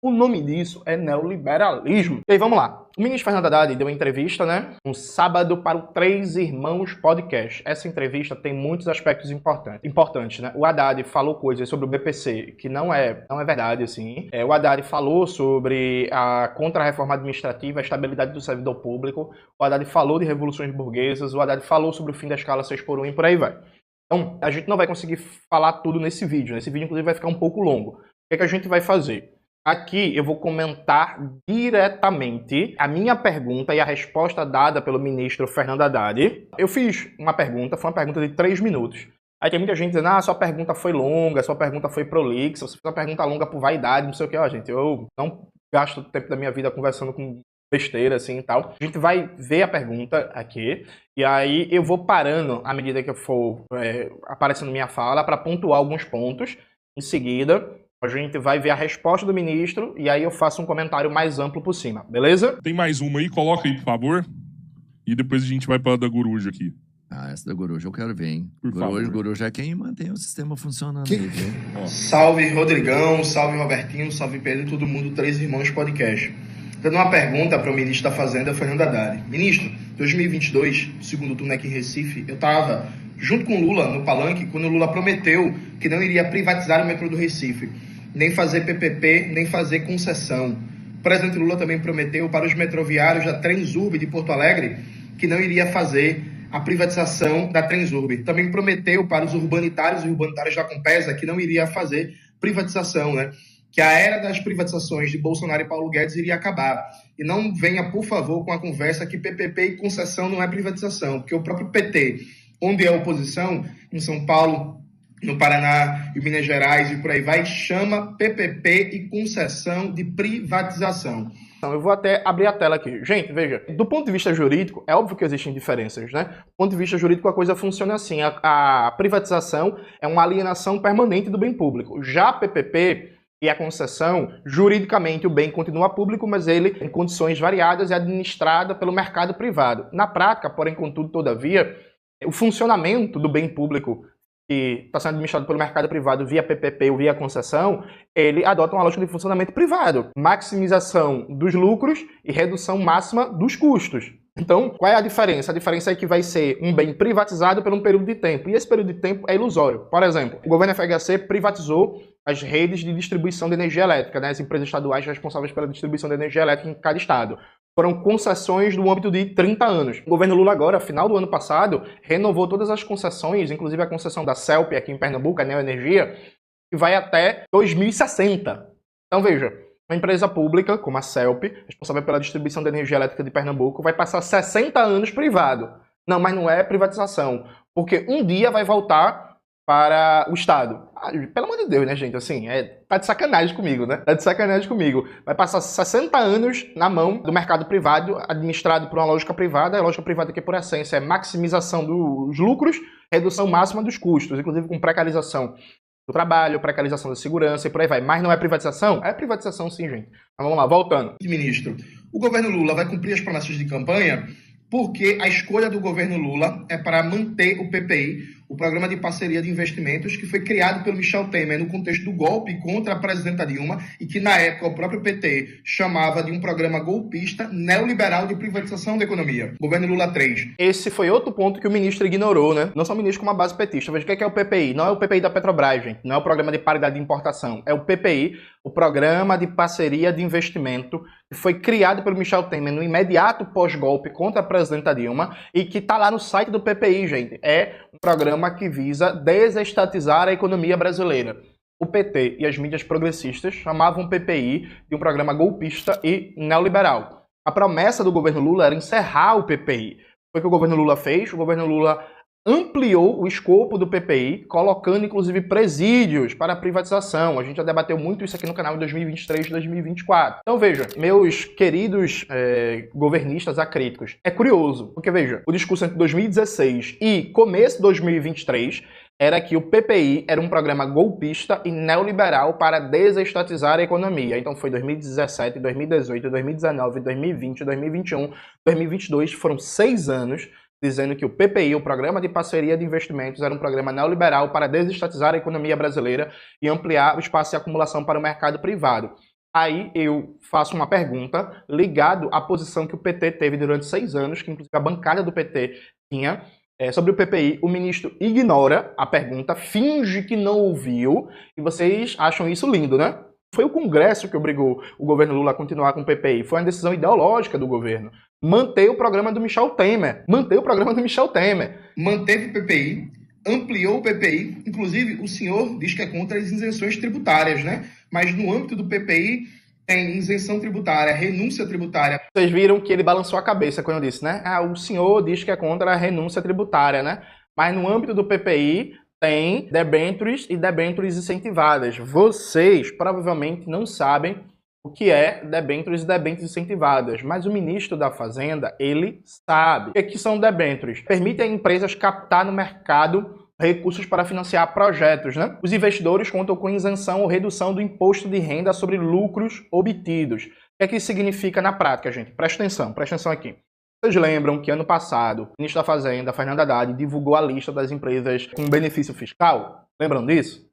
O nome disso é neoliberalismo. E aí, vamos lá. O ministro Fernando Haddad deu uma entrevista, né, um sábado para o Três Irmãos Podcast. Essa entrevista tem muitos aspectos importantes, né? O Haddad falou coisas sobre o BPC que não é verdade, assim. O Haddad falou sobre a contra-reforma administrativa, a estabilidade do servidor público. O Haddad falou de revoluções burguesas. O Haddad falou sobre o fim da escala 6x1 e por aí vai. Então, a gente não vai conseguir falar tudo nesse vídeo. Esse vídeo, inclusive, vai ficar um pouco longo. O que é que a gente vai fazer? Aqui eu vou comentar diretamente a minha pergunta e a resposta dada pelo ministro Fernando Haddad. Eu fiz uma pergunta, foi uma pergunta de 3 minutos. Aí tem muita gente dizendo, sua pergunta foi longa, sua pergunta foi prolixa, você fez uma pergunta longa por vaidade, não sei o que. Ó, gente, eu não gasto o tempo da minha vida conversando com besteira assim e tal. A gente vai ver a pergunta aqui, e aí eu vou parando à medida que eu for aparecendo minha fala para pontuar alguns pontos. Em seguida, a gente vai ver a resposta do ministro e aí eu faço um comentário mais amplo por cima, beleza? Tem mais uma aí, coloca aí, por favor. E depois a gente vai para a da Coruja aqui. Essa da Coruja eu quero ver, hein? Por favor. Coruja é quem mantém o sistema funcionando aí, viu? Salve Rodrigão, salve Robertinho, salve Pedro e todo mundo, Três Irmãos Podcast. Dando uma pergunta para o ministro da Fazenda, Fernando Haddad. Ministro, 2022, segundo turno aqui em Recife, eu estava junto com o Lula no palanque quando o Lula prometeu que não iria privatizar o metrô do Recife, nem fazer PPP, nem fazer concessão. O presidente Lula também prometeu para os metroviários da Transurb de Porto Alegre que não iria fazer a privatização da Transurb. Também prometeu para os urbanitários e urbanitárias da Compesa que não iria fazer privatização, né? Que a era das privatizações de Bolsonaro e Paulo Guedes iria acabar. E não venha, por favor, com a conversa que PPP e concessão não é privatização, porque o próprio PT, onde é oposição, em São Paulo, no Paraná e Minas Gerais e por aí vai, chama PPP e concessão de privatização. Então, eu vou até abrir a tela aqui. Gente, veja, do ponto de vista jurídico, é óbvio que existem diferenças, né? Do ponto de vista jurídico, a coisa funciona assim. A privatização é uma alienação permanente do bem público. Já a PPP e a concessão, juridicamente o bem continua público, mas ele, em condições variadas, é administrado pelo mercado privado. Na prática, porém, contudo, todavia, o funcionamento do bem público que está sendo administrado pelo mercado privado via PPP ou via concessão, ele adota uma lógica de funcionamento privado. Maximização dos lucros e redução máxima dos custos. Então, qual é a diferença? A diferença é que vai ser um bem privatizado por um período de tempo. E esse período de tempo é ilusório. Por exemplo, o governo FHC privatizou as redes de distribuição de energia elétrica, né? As empresas estaduais responsáveis pela distribuição de energia elétrica em cada estado. Foram concessões no âmbito de 30 anos. O governo Lula agora, final do ano passado, renovou todas as concessões, inclusive a concessão da CELP aqui em Pernambuco, a Neoenergia, que vai até 2060. Então veja, uma empresa pública, como a CELP, responsável pela distribuição de energia elétrica de Pernambuco, vai passar 60 anos privado. Não, mas não é privatização, porque um dia vai voltar para o Estado. Pelo amor de Deus, né, gente? Assim, tá de sacanagem comigo, né? Tá de sacanagem comigo. Vai passar 60 anos na mão do mercado privado, administrado por uma lógica privada. A lógica privada que, por essência, é maximização dos lucros, redução máxima dos custos, inclusive com precarização do trabalho, precarização da segurança e por aí vai. Mas não é privatização? É privatização sim, gente. Mas vamos lá, voltando. Ministro, o governo Lula vai cumprir as promessas de campanha porque a escolha do governo Lula é para manter o PPI, o Programa de Parceria de Investimentos, que foi criado pelo Michel Temer no contexto do golpe contra a presidenta Dilma e que, na época, o próprio PT chamava de um programa golpista neoliberal de privatização da economia. Governo Lula 3. Esse foi outro ponto que o ministro ignorou, né? Não só o ministro como a base petista. Veja, o que é o PPI? Não é o PPI da Petrobras, gente. Não é o Programa de Paridade de Importação. É o PPI, o Programa de Parceria de Investimento, que foi criado pelo Michel Temer no imediato pós-golpe contra a presidenta Dilma e que está lá no site do PPI, gente. É um programa que visa desestatizar a economia brasileira. O PT e as mídias progressistas chamavam o PPI de um programa golpista e neoliberal. A promessa do governo Lula era encerrar o PPI. Foi o que o governo Lula fez. O governo Lula ampliou o escopo do PPI, colocando inclusive presídios para a privatização. A gente já debateu muito isso aqui no canal em 2023 e 2024. Então veja, meus queridos governistas acríticos, é curioso, porque veja, o discurso entre 2016 e começo de 2023 era que o PPI era um programa golpista e neoliberal para desestatizar a economia. Então foi 2017, 2018, 2019, 2020, 2021, 2022, foram 6 anos dizendo que o PPI, o Programa de Parceria de Investimentos, era um programa neoliberal para desestatizar a economia brasileira e ampliar o espaço de acumulação para o mercado privado. Aí eu faço uma pergunta ligado à posição que o PT teve durante 6 anos, que inclusive a bancada do PT tinha, sobre o PPI. O ministro ignora a pergunta, finge que não ouviu, e vocês acham isso lindo, né? Foi o Congresso que obrigou o governo Lula a continuar com o PPI. Foi uma decisão ideológica do governo. Manter o programa do Michel Temer. Manteve o PPI, ampliou o PPI. Inclusive, o senhor diz que é contra as isenções tributárias, né? Mas no âmbito do PPI tem isenção tributária, renúncia tributária. Vocês viram que ele balançou a cabeça quando eu disse, né? O senhor diz que é contra a renúncia tributária, né? Mas no âmbito do PPI tem debêntures e debêntures incentivadas. Vocês provavelmente não sabem o que é debêntures e debêntures incentivadas, mas o ministro da Fazenda, ele sabe. O que são debêntures? Permitem a empresas captar no mercado recursos para financiar projetos, né? Os investidores contam com isenção ou redução do imposto de renda sobre lucros obtidos. O que é que isso significa na prática, gente? Presta atenção aqui. Vocês lembram que ano passado, o ministro da Fazenda, Fernando Haddad, divulgou a lista das empresas com benefício fiscal? Lembram disso?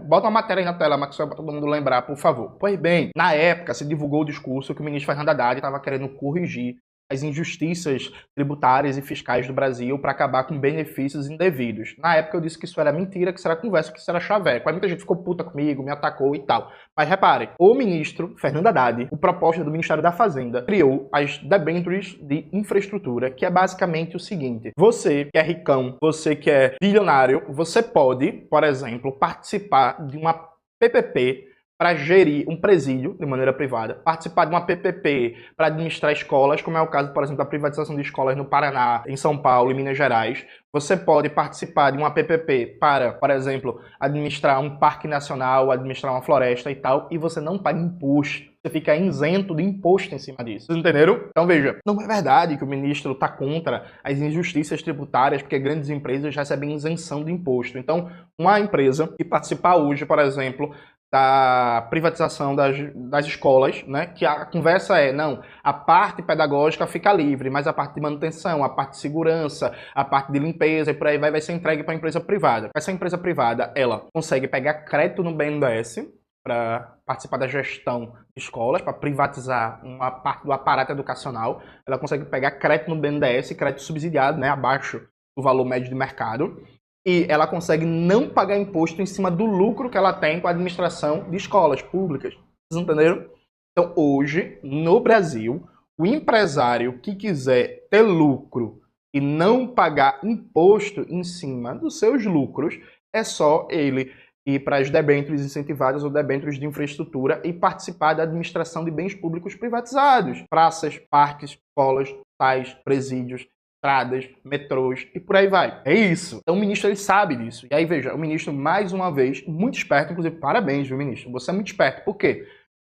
Bota uma matéria aí na tela, Max, para todo mundo lembrar, por favor. Pois bem, na época se divulgou o discurso que o ministro Fernando Haddad estava querendo corrigir as injustiças tributárias e fiscais do Brasil para acabar com benefícios indevidos. Na época eu disse que isso era mentira, que isso era conversa, que isso era chaveco. Aí muita gente ficou puta comigo, me atacou e tal. Mas reparem, o ministro Fernando Haddad, o proposta do Ministério da Fazenda, criou as debêntures de infraestrutura, que é basicamente o seguinte: você que é ricão, você que é bilionário, você pode, por exemplo, participar de uma PPP para gerir um presídio de maneira privada, participar de uma PPP para administrar escolas, como é o caso, por exemplo, da privatização de escolas no Paraná, em São Paulo e Minas Gerais. Você pode participar de uma PPP para, por exemplo, administrar um parque nacional, administrar uma floresta e tal, e você não paga imposto. Você fica isento de imposto em cima disso. Vocês entenderam? Então veja, não é verdade que o ministro está contra as injustiças tributárias porque grandes empresas recebem isenção de imposto. Então, uma empresa que participar hoje, por exemplo, da privatização das escolas, né? Que a conversa é, não, a parte pedagógica fica livre, mas a parte de manutenção, a parte de segurança, a parte de limpeza e por aí vai ser entregue para a empresa privada. Essa empresa privada, ela consegue pegar crédito no BNDES para participar da gestão de escolas, para privatizar uma parte do aparato educacional. Ela consegue pegar crédito no BNDES, crédito subsidiado, né? Abaixo do valor médio de mercado. E ela consegue não pagar imposto em cima do lucro que ela tem com a administração de escolas públicas. Vocês entenderam? Então, hoje, no Brasil, o empresário que quiser ter lucro e não pagar imposto em cima dos seus lucros, é só ele ir para as debêntures incentivadas ou debêntures de infraestrutura e participar da administração de bens públicos privatizados. Praças, parques, escolas, hospitais, presídios, estradas, metrôs e por aí vai. É isso. Então o ministro, ele sabe disso. E aí, veja, o ministro, mais uma vez, muito esperto, inclusive, parabéns, viu, ministro? Você é muito esperto. Por quê?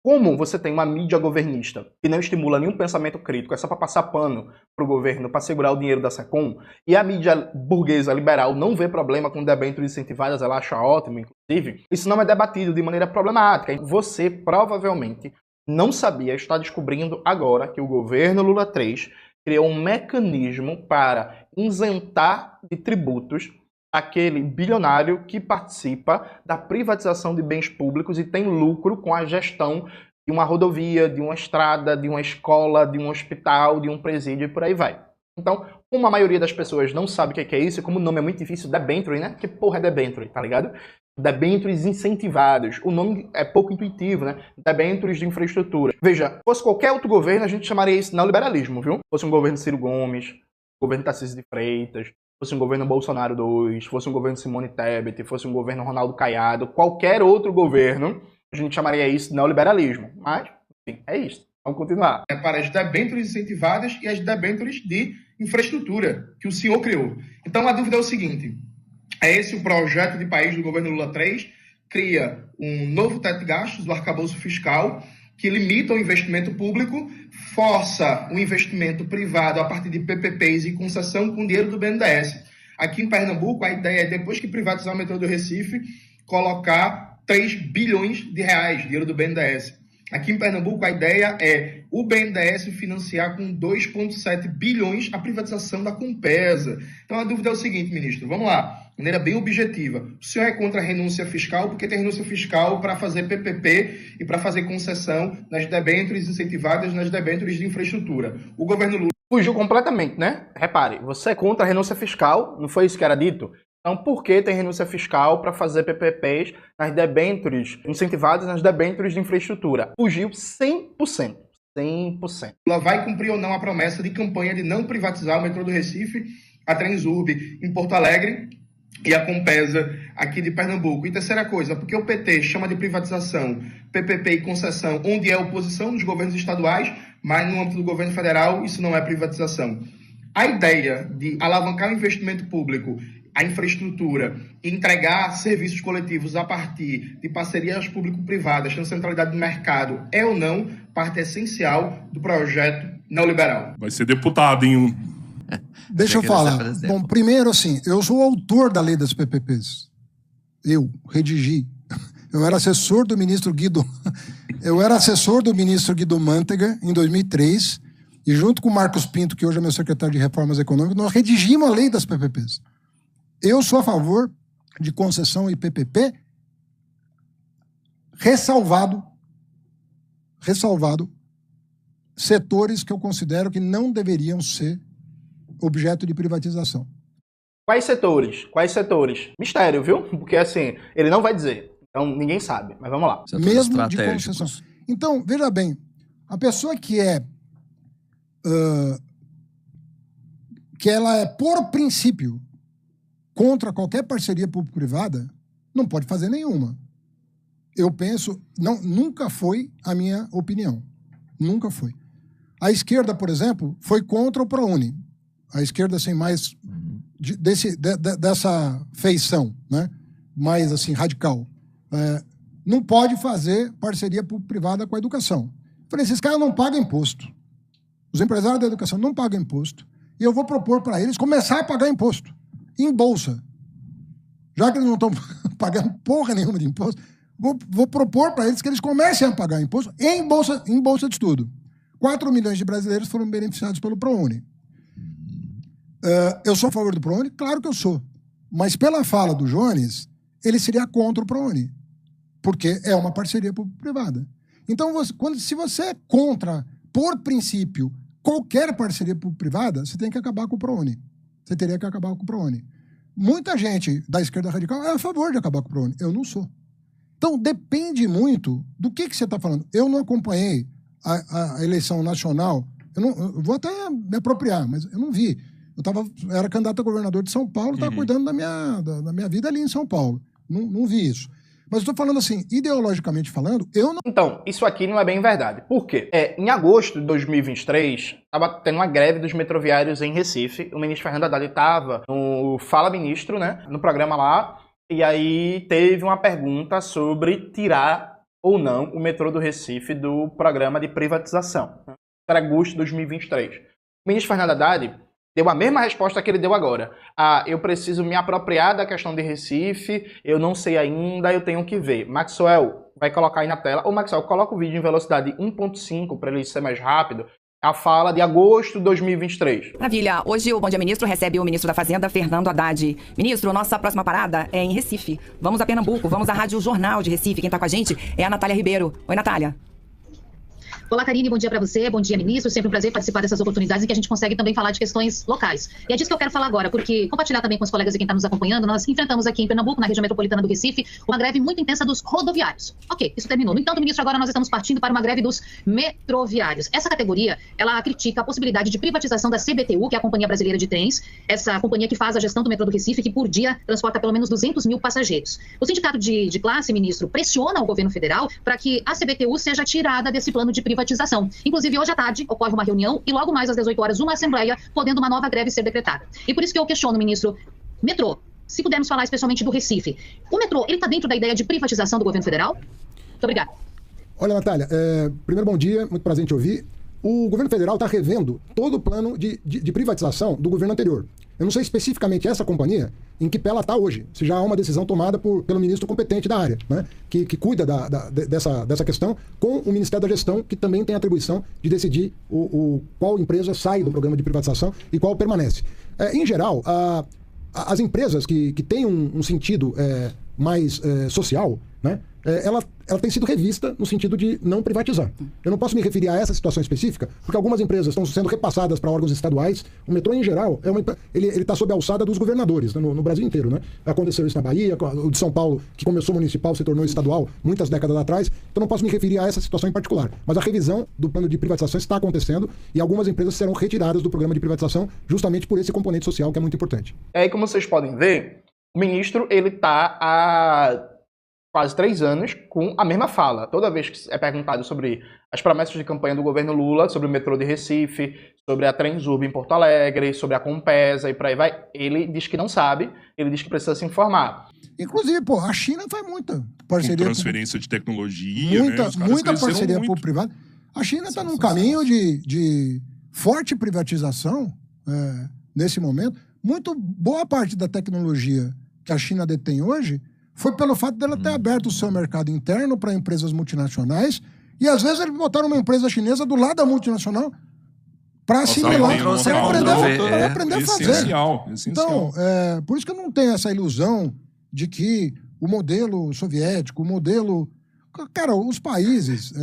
Como você tem uma mídia governista que não estimula nenhum pensamento crítico, é só para passar pano para o governo, para segurar o dinheiro da SECOM, e a mídia burguesa liberal não vê problema com debêntures incentivadas, ela acha ótimo, inclusive, isso não é debatido de maneira problemática. Você provavelmente não sabia, está descobrindo agora que o governo Lula 3 criou um mecanismo para isentar de tributos aquele bilionário que participa da privatização de bens públicos e tem lucro com a gestão de uma rodovia, de uma estrada, de uma escola, de um hospital, de um presídio e por aí vai. Então, como a maioria das pessoas não sabe o que é isso, e como o nome é muito difícil, debenture, né? Que porra é debenture, tá ligado? Debêntures incentivadas. O nome é pouco intuitivo, né? Debêntures de infraestrutura. Veja, se fosse qualquer outro governo, a gente chamaria isso de neoliberalismo, viu? Se fosse um governo Ciro Gomes, governo Tarcísio de Freitas, fosse um governo Bolsonaro 2, fosse um governo Simone Tebet, fosse um governo Ronaldo Caiado, qualquer outro governo, a gente chamaria isso de neoliberalismo. Mas, enfim, é isso. Vamos continuar. Para as debêntures incentivadas e as debêntures de infraestrutura que o senhor criou. Então, a dúvida é o seguinte: é esse o projeto de país do governo Lula 3? Cria um novo teto de gastos, o arcabouço fiscal, que limita o investimento público, força o investimento privado a partir de PPPs e concessão com dinheiro do BNDES. Aqui em Pernambuco, a ideia é, depois que privatizar o metrô do Recife, colocar 3 bilhões de reais, dinheiro do BNDES. Aqui em Pernambuco, a ideia é o BNDES financiar com 2,7 bilhões a privatização da Compesa. Então, a dúvida é o seguinte, ministro, vamos lá. maneira bem objetiva. O senhor é contra a renúncia fiscal porque tem renúncia fiscal para fazer PPP e para fazer concessão nas debêntures incentivadas, nas debêntures de infraestrutura. O governo Lula Fugiu completamente, né? Repare, você é contra a renúncia fiscal, não foi isso que era dito? Então, por que tem renúncia fiscal para fazer PPPs nas debêntures incentivadas, nas debêntures de infraestrutura? Fugiu 100%. 100%. Lula vai cumprir ou não a promessa de campanha de não privatizar o metrô do Recife, a Transurb em Porto Alegre e a Compesa aqui de Pernambuco. E terceira coisa, porque o PT chama de privatização, PPP e concessão, onde é oposição nos governos estaduais, mas no âmbito do governo federal isso não é privatização. A ideia de alavancar o investimento público, a infraestrutura e entregar serviços coletivos a partir de parcerias público-privadas, tendo centralidade do mercado, é ou não parte essencial do projeto neoliberal? Vai ser deputado, hein? Deixa eu falar. Bom, primeiro, assim, eu sou o autor da lei das PPPs. Eu redigi. Eu era assessor do ministro Guido Mantega em 2003 e junto com o Marcos Pinto, que hoje é meu secretário de Reformas Econômicas, nós redigimos a lei das PPPs. Eu sou a favor de concessão e PPP ressalvado setores que eu considero que não deveriam ser objeto de privatização. Quais setores? Quais setores? Mistério, viu? Porque assim, ele não vai dizer. Então ninguém sabe. Mas vamos lá. Setores Mesmo de concessão. Então, veja bem, a pessoa que ela é, por princípio, contra qualquer parceria público-privada, não pode fazer nenhuma. Eu penso, nunca foi a minha opinião. Nunca foi. A esquerda, por exemplo, foi contra o ProUni. A esquerda, assim, mais dessa feição, né? Mais, assim, radical. Não pode fazer parceria público-privada com a educação. Falei, esses caras não pagam imposto. Os empresários da educação não pagam imposto. E eu vou propor para eles começar a pagar imposto. Em bolsa. Já que eles não estão pagando porra nenhuma de imposto, vou propor para eles que eles comecem a pagar imposto em bolsa de estudo. 4 milhões de brasileiros foram beneficiados pelo ProUni. Eu sou a favor do ProUni? Claro que eu sou. Mas pela fala do Jones, ele seria contra o ProUni. Porque é uma parceria público-privada. Então, se você é contra, por princípio, qualquer parceria público-privada, você tem que acabar com o ProUni. Você teria que acabar com o ProUni. Muita gente da esquerda radical é a favor de acabar com o ProUni. Eu não sou. Então, depende muito do que você está falando. Eu não acompanhei a eleição nacional. Eu vou até me apropriar, mas eu não vi. Eu era candidato a governador de São Paulo, estava cuidando da minha vida ali em São Paulo. Não vi isso. Mas eu estou falando assim, ideologicamente falando, eu não... Então, isso aqui não é bem verdade. Por quê? Em agosto de 2023, estava tendo uma greve dos metroviários em Recife. O ministro Fernando Haddad estava no Fala Ministro, né? No programa lá. E aí teve uma pergunta sobre tirar ou não o metrô do Recife do programa de privatização. Era agosto de 2023. O ministro Fernando Haddad deu a mesma resposta que ele deu agora. Eu preciso me apropriar da questão de Recife, eu não sei ainda, eu tenho que ver. Maxwell, vai colocar aí na tela. Ô Maxwell, coloca o vídeo em velocidade 1.5 para ele ser mais rápido. A fala de agosto de 2023. Maravilha. Hoje o Bom Dia Ministro recebe o ministro da Fazenda, Fernando Haddad. Ministro, nossa próxima parada é em Recife. Vamos a Pernambuco, vamos à Rádio Jornal de Recife. Quem tá com a gente é a Natália Ribeiro. Oi, Natália. Olá, Karine, bom dia para você, bom dia, ministro. Sempre um prazer participar dessas oportunidades em que a gente consegue também falar de questões locais. E é disso que eu quero falar agora, porque compartilhar também com os colegas e quem está nos acompanhando, nós enfrentamos aqui em Pernambuco, na região metropolitana do Recife, uma greve muito intensa dos rodoviários. Ok, isso terminou. No entanto, ministro, agora nós estamos partindo para uma greve dos metroviários. Essa categoria, ela critica a possibilidade de privatização da CBTU, que é a Companhia Brasileira de Trens, essa companhia que faz a gestão do metrô do Recife, que por dia transporta pelo menos 200 mil passageiros. O sindicato de classe, ministro, pressiona o governo federal para que a CBTU seja tirada desse plano de privatização. Inclusive, hoje à tarde, ocorre uma reunião e logo mais às 18 horas, uma assembleia, podendo uma nova greve ser decretada. E por isso que eu questiono, ministro, metrô, se pudermos falar especialmente do Recife, o metrô, ele está dentro da ideia de privatização do governo federal? Muito obrigada. Olha, Natália, primeiro bom dia, muito prazer em te ouvir. O governo federal está revendo todo o plano de privatização do governo anterior. Eu não sei especificamente essa companhia em que pé ela está hoje, se já há uma decisão tomada pelo ministro competente da área, né, que cuida dessa questão, com o Ministério da Gestão, que também tem a atribuição de decidir qual empresa sai do programa de privatização e qual permanece. Em geral, as empresas que têm um sentido mais social, né? Ela tem sido revista no sentido de não privatizar. Eu não posso me referir a essa situação específica, porque algumas empresas estão sendo repassadas para órgãos estaduais. O metrô, em geral, ele está sob a alçada dos governadores, né? No Brasil inteiro, né? Aconteceu isso na Bahia, o de São Paulo, que começou municipal, se tornou estadual muitas décadas atrás. Então não posso me referir a essa situação em particular. Mas a revisão do plano de privatização está acontecendo e algumas empresas serão retiradas do programa de privatização justamente por esse componente social que é muito importante. Aí, como vocês podem ver, o ministro, ele está há quase 3 anos com a mesma fala. Toda vez que é perguntado sobre as promessas de campanha do governo Lula, sobre o metrô de Recife, sobre a Transurb em Porto Alegre, sobre a Compesa e por aí vai, ele diz que não sabe, ele diz que precisa se informar. Inclusive, pô, a China faz muita Com parceria. transferência de tecnologia, né? Os caras Muita cresceram parceria muito. público-privada. A China está num caminho de forte privatização nesse momento. Muito boa parte da tecnologia que a China detém hoje foi pelo fato dela ter aberto o seu mercado interno para empresas multinacionais e às vezes eles botaram uma empresa chinesa do lado da multinacional para assimilar, para aprender a fazer. Essencial. Então, por isso que eu não tenho essa ilusão de que o modelo soviético, o modelo... Cara, os países...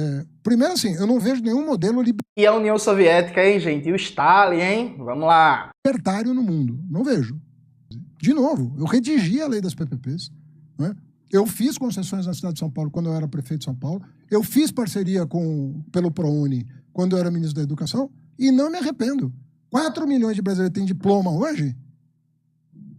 primeiro assim, eu não vejo nenhum modelo E a União Soviética, hein, gente? E o Stalin, hein? Vamos lá. libertário no mundo. Não vejo. De novo, eu redigi a lei das PPPs. Né? Eu fiz concessões na cidade de São Paulo quando eu era prefeito de São Paulo. Eu fiz parceria pelo ProUni quando eu era ministro da Educação e não me arrependo. 4 milhões de brasileiros têm diploma hoje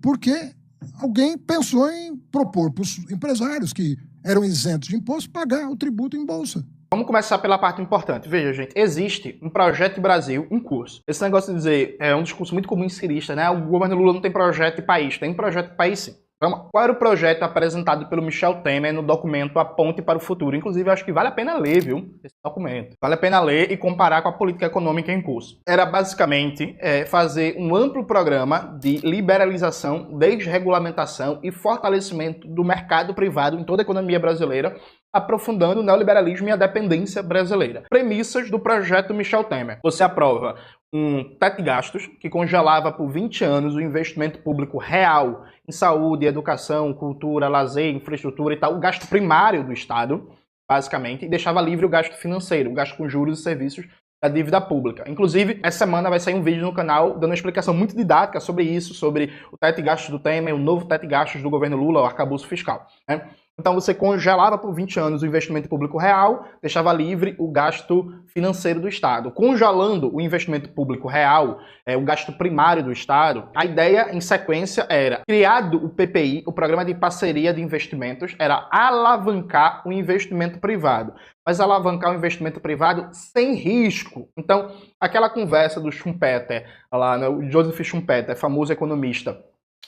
porque alguém pensou em propor para os empresários que eram isentos de imposto pagar o tributo em bolsa. Vamos começar pela parte importante. Veja, gente, existe um projeto de Brasil em curso. Esse negócio de dizer, é um discurso muito comum em cirista, né? O governo Lula não tem projeto de país. Tem projeto de país, sim. Vamos. Qual era o projeto apresentado pelo Michel Temer no documento A Ponte para o Futuro? Inclusive, eu acho que vale a pena ler, viu, esse documento. Vale a pena ler e comparar com a política econômica em curso. Era basicamente fazer um amplo programa de liberalização, desregulamentação e fortalecimento do mercado privado em toda a economia brasileira, aprofundando o neoliberalismo e a dependência brasileira. Premissas do projeto Michel Temer. Você aprova um teto de gastos que congelava por 20 anos o investimento público real em saúde, educação, cultura, lazer, infraestrutura e tal, o gasto primário do Estado, basicamente, e deixava livre o gasto financeiro, o gasto com juros e serviços da dívida pública. Inclusive, essa semana vai sair um vídeo no canal dando uma explicação muito didática sobre isso, sobre o teto de gastos do Temer, o novo teto de gastos do governo Lula, o arcabouço fiscal, né? Então você congelava por 20 anos o investimento público real, deixava livre o gasto financeiro do Estado. Congelando o investimento público real, o gasto primário do Estado, a ideia em sequência era, criado o PPI, o Programa de Parceria de Investimentos, era alavancar o investimento privado. Mas alavancar o investimento privado sem risco. Então, aquela conversa do Schumpeter, lá, né, o Joseph Schumpeter, famoso economista,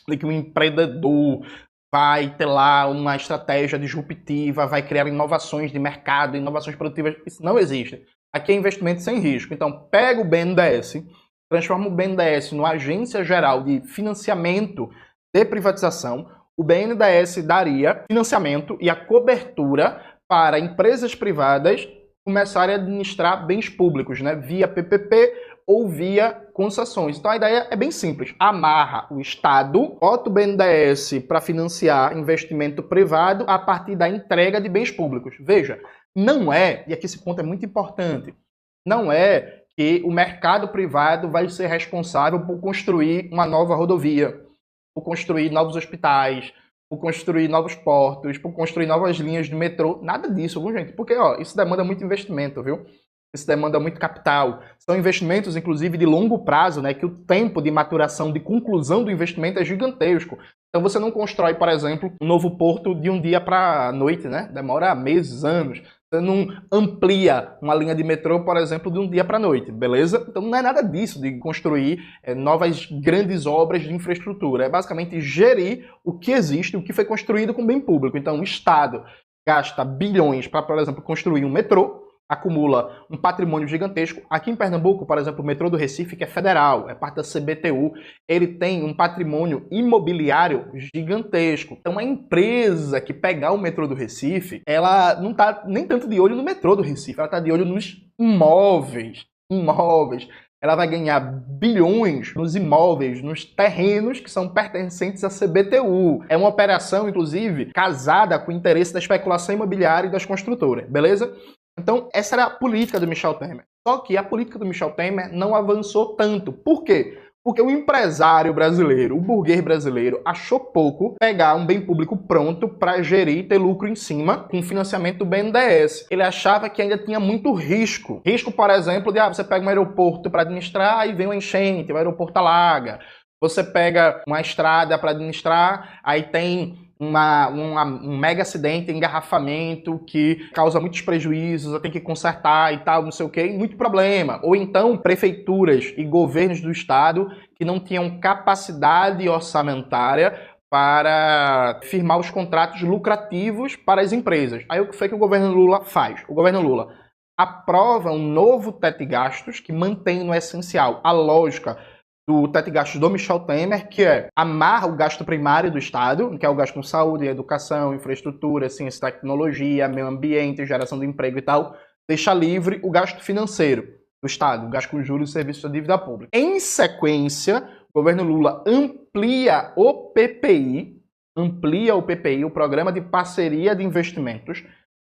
que um empreendedor vai ter lá uma estratégia disruptiva, vai criar inovações de mercado, inovações produtivas. Isso não existe. Aqui é investimento sem risco. Então, pega o BNDES, transforma o BNDES numa agência geral de financiamento de privatização. O BNDES daria financiamento e a cobertura para empresas privadas começarem a administrar bens públicos, né, via PPP ou via concessões. Então a ideia é bem simples. Amarra o Estado, bota o BNDES para financiar investimento privado a partir da entrega de bens públicos. Veja, não é, e aqui esse ponto é muito importante, não é que o mercado privado vai ser responsável por construir uma nova rodovia, por construir novos hospitais, por construir novos portos, por construir novas linhas de metrô. Nada disso, viu, gente? Porque isso demanda muito investimento, viu? Isso demanda muito capital. São investimentos, inclusive, de longo prazo, né? Que o tempo de maturação, de conclusão do investimento é gigantesco. Então você não constrói, por exemplo, um novo porto de um dia para a noite, né? Demora meses, anos. Você não amplia uma linha de metrô, por exemplo, de um dia para a noite, beleza? Então não é nada disso de construir novas grandes obras de infraestrutura. É basicamente gerir o que existe, o que foi construído com bem público. Então o Estado gasta bilhões para, por exemplo, construir um metrô, acumula um patrimônio gigantesco. Aqui em Pernambuco, por exemplo, o metrô do Recife, que é federal, é parte da CBTU, ele tem um patrimônio imobiliário gigantesco. Então a empresa que pegar o metrô do Recife, ela não está nem tanto de olho no metrô do Recife, ela está de olho nos imóveis. ela vai ganhar bilhões nos imóveis, nos terrenos que são pertencentes à CBTU. É uma operação, inclusive, casada com o interesse da especulação imobiliária e das construtoras, beleza? Então, essa era a política do Michel Temer. Só que a política do Michel Temer não avançou tanto. Por quê? Porque o empresário brasileiro, o burguês brasileiro, achou pouco pegar um bem público pronto para gerir e ter lucro em cima com financiamento do BNDES. Ele achava que ainda tinha muito risco. Risco, por exemplo, de você pega um aeroporto para administrar e vem uma enchente, o aeroporto alaga. Você pega uma estrada para administrar, aí tem um mega acidente, engarrafamento que causa muitos prejuízos, tem que consertar e tal, não sei o que, muito problema. Ou então prefeituras e governos do estado que não tinham capacidade orçamentária para firmar os contratos lucrativos para as empresas. Aí o que foi que o governo Lula faz? O governo Lula aprova um novo teto de gastos que mantém no essencial a lógica do teto de gastos do Michel Temer, que é amarra o gasto primário do Estado, que é o gasto com saúde, educação, infraestrutura, ciência e tecnologia, meio ambiente, geração de emprego e tal, deixa livre o gasto financeiro do Estado, o gasto com juros e serviços da dívida pública. Em sequência, o governo Lula amplia o PPI, o Programa de Parceria de Investimentos,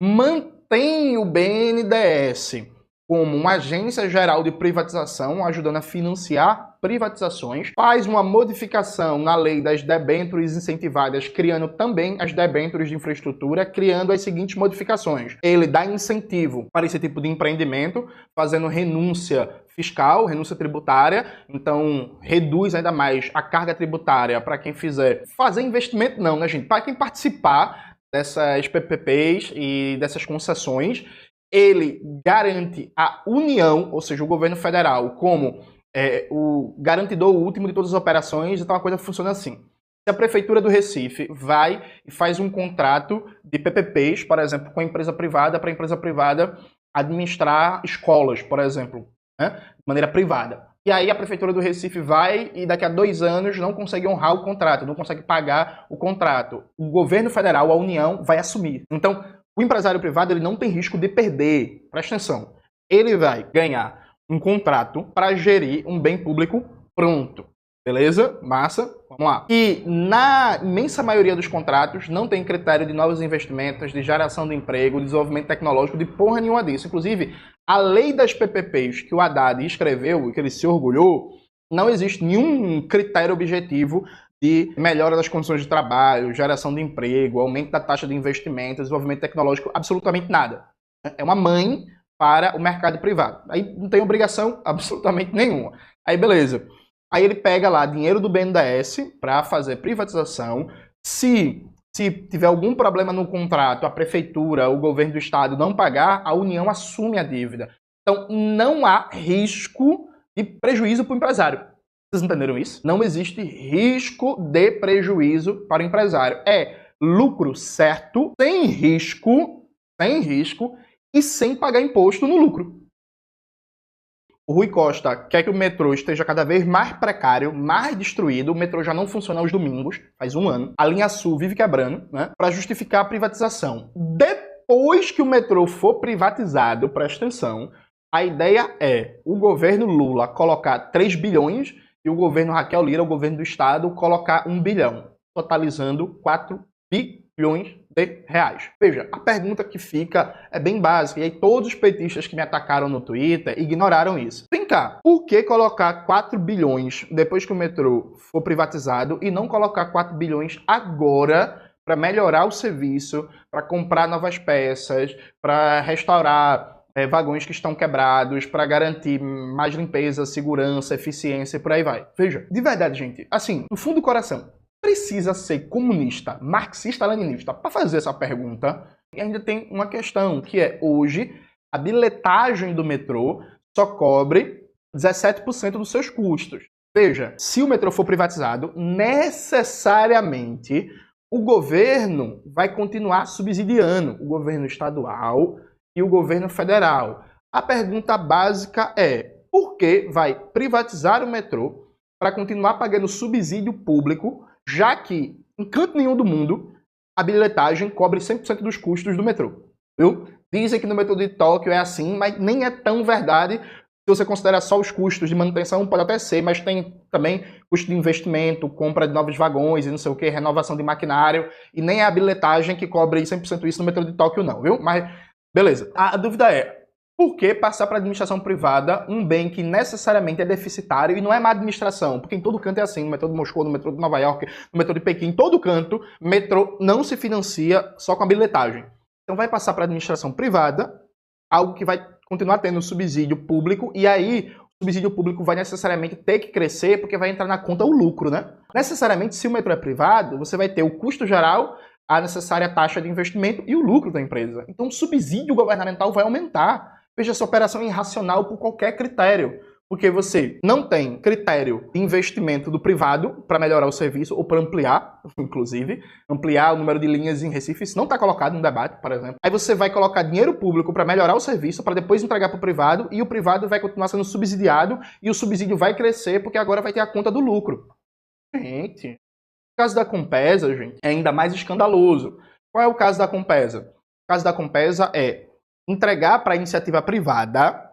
mantém o BNDES como uma agência geral de privatização, ajudando a financiar privatizações, faz uma modificação na lei das debêntures incentivadas, criando também as debêntures de infraestrutura, criando as seguintes modificações. Ele dá incentivo para esse tipo de empreendimento, fazendo renúncia fiscal, renúncia tributária, então reduz ainda mais a carga tributária para quem fizer. Fazer investimento não, né, gente? Para quem participar dessas PPPs e dessas concessões, ele garante a União, ou seja, o governo federal, como o garantidor último de todas as operações. Então a coisa funciona assim. Se a Prefeitura do Recife vai e faz um contrato de PPPs, por exemplo, com a empresa privada, para a empresa privada administrar escolas, por exemplo, né, de maneira privada. E aí a Prefeitura do Recife vai e daqui a 2 anos não consegue honrar o contrato, não consegue pagar o contrato. O governo federal, a União, vai assumir. Então, o empresário privado ele não tem risco de perder. Presta atenção. Ele vai ganhar um contrato para gerir um bem público pronto. Beleza? Massa? Vamos lá. E na imensa maioria dos contratos não tem critério de novos investimentos, de geração de emprego, de desenvolvimento tecnológico, de porra nenhuma disso. Inclusive, a lei das PPPs que o Haddad escreveu e que ele se orgulhou, não existe nenhum critério objetivo de melhora das condições de trabalho, geração de emprego, aumento da taxa de investimento, desenvolvimento tecnológico, absolutamente nada. É uma mãe para o mercado privado. Aí não tem obrigação absolutamente nenhuma. Aí beleza. Aí ele pega lá dinheiro do BNDES para fazer privatização. Se tiver algum problema no contrato, a prefeitura, o governo do estado não pagar, a União assume a dívida. Então não há risco de prejuízo para o empresário. Vocês entenderam isso? Não existe risco de prejuízo para o empresário. É lucro certo, sem risco e sem pagar imposto no lucro. O Rui Costa quer que o metrô esteja cada vez mais precário, mais destruído. O metrô já não funciona aos domingos, faz 1 ano. A linha sul vive quebrando, né? Para justificar a privatização. Depois que o metrô for privatizado, presta atenção, a ideia é o governo Lula colocar 3 bilhões e o governo Raquel Lira, o governo do estado, colocar 1 bilhão, totalizando 4 bilhões de reais. Veja, a pergunta que fica é bem básica, e aí todos os petistas que me atacaram no Twitter ignoraram isso. Vem cá, por que colocar 4 bilhões depois que o metrô for privatizado e não colocar 4 bilhões agora para melhorar o serviço, para comprar novas peças, para restaurar vagões que estão quebrados, para garantir mais limpeza, segurança, eficiência e por aí vai? Veja, de verdade, gente, assim, no fundo do coração, precisa ser comunista, marxista-leninista para fazer essa pergunta? E ainda tem uma questão, que é, hoje, a bilhetagem do metrô só cobre 17% dos seus custos. Veja, se o metrô for privatizado, necessariamente o governo vai continuar subsidiando o governo estadual e o governo federal. A pergunta básica é, por que vai privatizar o metrô para continuar pagando subsídio público, já que em canto nenhum do mundo a bilhetagem cobre 100% dos custos do metrô? Viu? Dizem que no metrô de Tóquio é assim, mas nem é tão verdade, Se você considera só os custos de manutenção, pode até ser, mas tem também custo de investimento, compra de novos vagões e não sei o que, renovação de maquinário, e nem a bilhetagem que cobre 100% isso no metrô de Tóquio não, viu? Mas, beleza. A dúvida é, por que passar para a administração privada um bem que necessariamente é deficitário e não é má administração? Porque em todo canto é assim, no metrô de Moscou, no metrô de Nova York, no metrô de Pequim, em todo canto, metrô não se financia só com a bilhetagem. Então vai passar para a administração privada, algo que vai continuar tendo subsídio público, e aí o subsídio público vai necessariamente ter que crescer porque vai entrar na conta o lucro, né? Necessariamente, se o metrô é privado, você vai ter o custo geral, a necessária taxa de investimento e o lucro da empresa. Então o subsídio governamental vai aumentar. Veja, essa operação é irracional por qualquer critério. Porque você não tem critério de investimento do privado para melhorar o serviço ou para ampliar, inclusive, ampliar o número de linhas em Recife. Isso não está colocado no debate, por exemplo. Aí você vai colocar dinheiro público para melhorar o serviço, para depois entregar para o privado, e o privado vai continuar sendo subsidiado, e o subsídio vai crescer porque agora vai ter a conta do lucro. Gente, o caso da Compesa, gente, é ainda mais escandaloso. Qual é o caso da Compesa? O caso da Compesa é entregar para a iniciativa privada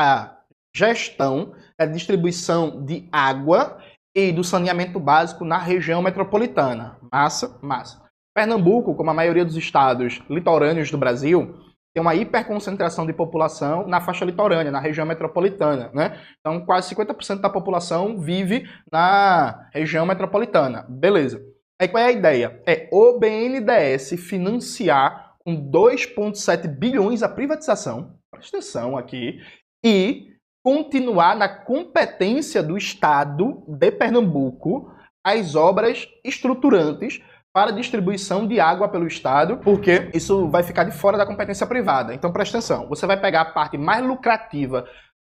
a gestão da distribuição de água e do saneamento básico na região metropolitana. Massa, massa. Pernambuco, como a maioria dos estados litorâneos do Brasil, tem uma hiperconcentração de população na faixa litorânea, na região metropolitana, né? Então, quase 50% da população vive na região metropolitana. Beleza. Aí qual é a ideia? É o BNDES financiar com 2,7 bilhões a privatização, presta atenção aqui, e continuar na competência do Estado de Pernambuco as obras estruturantes para distribuição de água pelo Estado, porque isso vai ficar de fora da competência privada. Então presta atenção, você vai pegar a parte mais lucrativa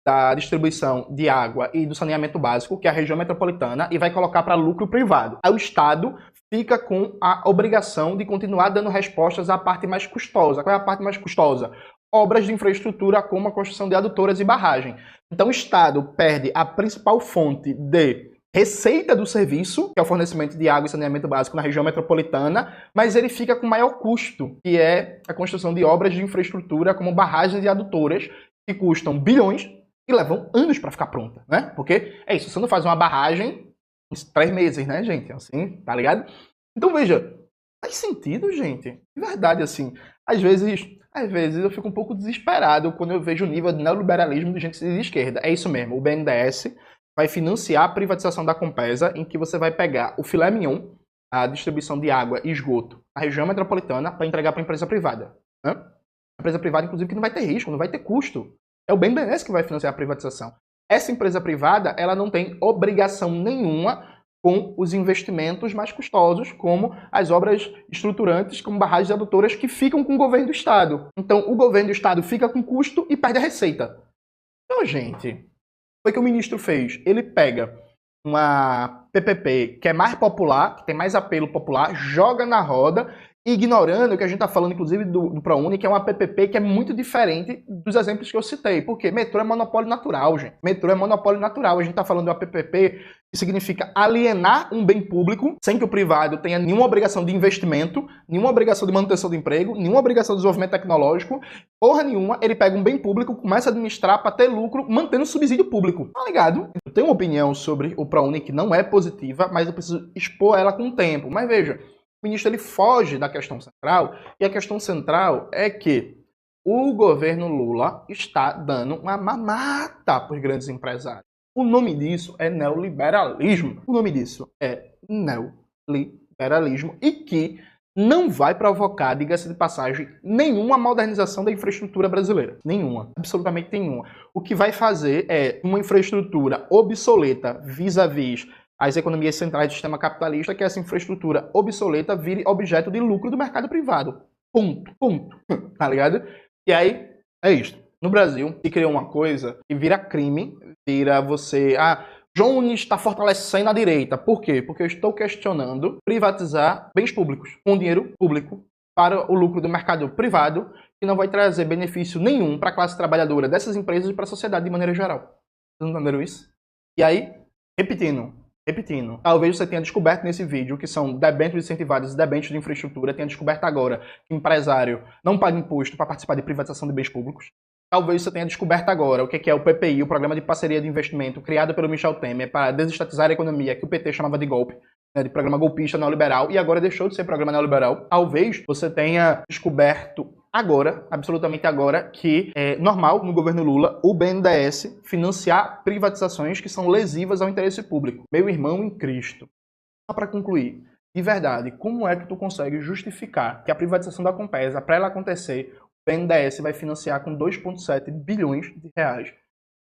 da distribuição de água e do saneamento básico, que é a região metropolitana, e vai colocar para lucro privado. Aí o Estado fica com a obrigação de continuar dando respostas à parte mais custosa. Qual é a parte mais custosa? Obras de infraestrutura como a construção de adutoras e barragem. Então o Estado perde a principal fonte de receita do serviço, que é o fornecimento de água e saneamento básico na região metropolitana, mas ele fica com maior custo, que é a construção de obras de infraestrutura como barragens e adutoras, que custam bilhões e levam anos para ficar pronta, né? Porque é isso, você não faz uma barragem em 3 meses, né, gente? Assim, tá ligado? Então veja, faz sentido, gente. De verdade, assim, às vezes eu fico um pouco desesperado quando eu vejo o nível de neoliberalismo de gente de esquerda. É isso mesmo, o BNDES vai financiar a privatização da Compesa, em que você vai pegar o filé mignon, a distribuição de água e esgoto, na região metropolitana, para entregar para a empresa privada, né? A empresa privada, inclusive, que não vai ter risco, não vai ter custo. É o BNDES que vai financiar a privatização. Essa empresa privada, ela não tem obrigação nenhuma com os investimentos mais custosos, como as obras estruturantes, como barragens e adutoras, que ficam com o governo do Estado. Então, o governo do Estado fica com custo e perde a receita. Então, gente, foi o que o ministro fez. Ele pega uma PPP que é mais popular, que tem mais apelo popular, joga na roda, ignorando o que a gente está falando, inclusive, do ProUni, que é uma PPP que é muito diferente dos exemplos que eu citei. Por quê? Metrô é monopólio natural, gente. Metrô é monopólio natural. A gente está falando de uma PPP que significa alienar um bem público sem que o privado tenha nenhuma obrigação de investimento, nenhuma obrigação de manutenção do emprego, nenhuma obrigação de desenvolvimento tecnológico, porra nenhuma. Ele pega um bem público, começa a administrar para ter lucro, mantendo subsídio público. Tá ligado? Eu tenho uma opinião sobre o ProUni que não é positiva, mas eu preciso expor ela com o tempo. Mas veja, o ministro ele foge da questão central, e a questão central é que o governo Lula está dando uma mamata para os grandes empresários. O nome disso é neoliberalismo. O nome disso é neoliberalismo, e que não vai provocar, diga-se de passagem, nenhuma modernização da infraestrutura brasileira. Nenhuma. Absolutamente nenhuma. O que vai fazer é uma infraestrutura obsoleta vis-à-vis as economias centrais do sistema capitalista, que essa infraestrutura obsoleta vire objeto de lucro do mercado privado. Ponto. Ponto. Tá ligado? E aí, é isso. No Brasil, se criou uma coisa que vira crime, vira você... Jones está fortalecendo a direita. Por quê? Porque eu estou questionando privatizar bens públicos, com dinheiro público, para o lucro do mercado privado, que não vai trazer benefício nenhum para a classe trabalhadora dessas empresas e para a sociedade de maneira geral. Vocês entenderam isso? E aí, repetindo, talvez você tenha descoberto nesse vídeo que são debêntures incentivadas e debêntures de infraestrutura, tenha descoberto agora que o empresário não paga imposto para participar de privatização de bens públicos. talvez você tenha descoberto agora o que é o PPI, o Programa de Parceria de Investimento, criado pelo Michel Temer para desestatizar a economia, que o PT chamava de golpe, né, de programa golpista neoliberal, e agora deixou de ser programa neoliberal. Talvez você tenha descoberto agora, absolutamente agora, que é normal no governo Lula o BNDES financiar privatizações que são lesivas ao interesse público. Meu irmão em Cristo. Só para concluir, de verdade, como é que tu consegue justificar que a privatização da Compesa, para ela acontecer, o BNDES vai financiar com 2,7 bilhões de reais?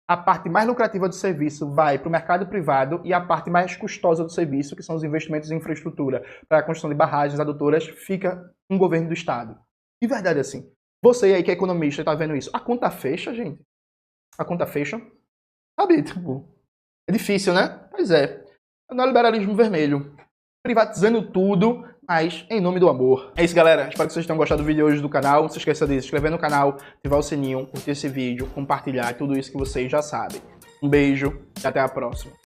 A parte mais lucrativa do serviço vai para o mercado privado e a parte mais custosa do serviço, que são os investimentos em infraestrutura para a construção de barragens, adutoras, fica no governo do Estado. De verdade, assim, você aí que é economista e está vendo isso, a conta fecha, gente? A conta fecha? Sabe, tipo, é difícil, né? Pois é. É o neoliberalismo vermelho. Privatizando tudo, mas em nome do amor. É isso, galera. Espero que vocês tenham gostado do vídeo hoje do canal. Não se esqueça de se inscrever no canal, ativar o sininho, curtir esse vídeo, compartilhar tudo isso que vocês já sabem. Um beijo e até a próxima.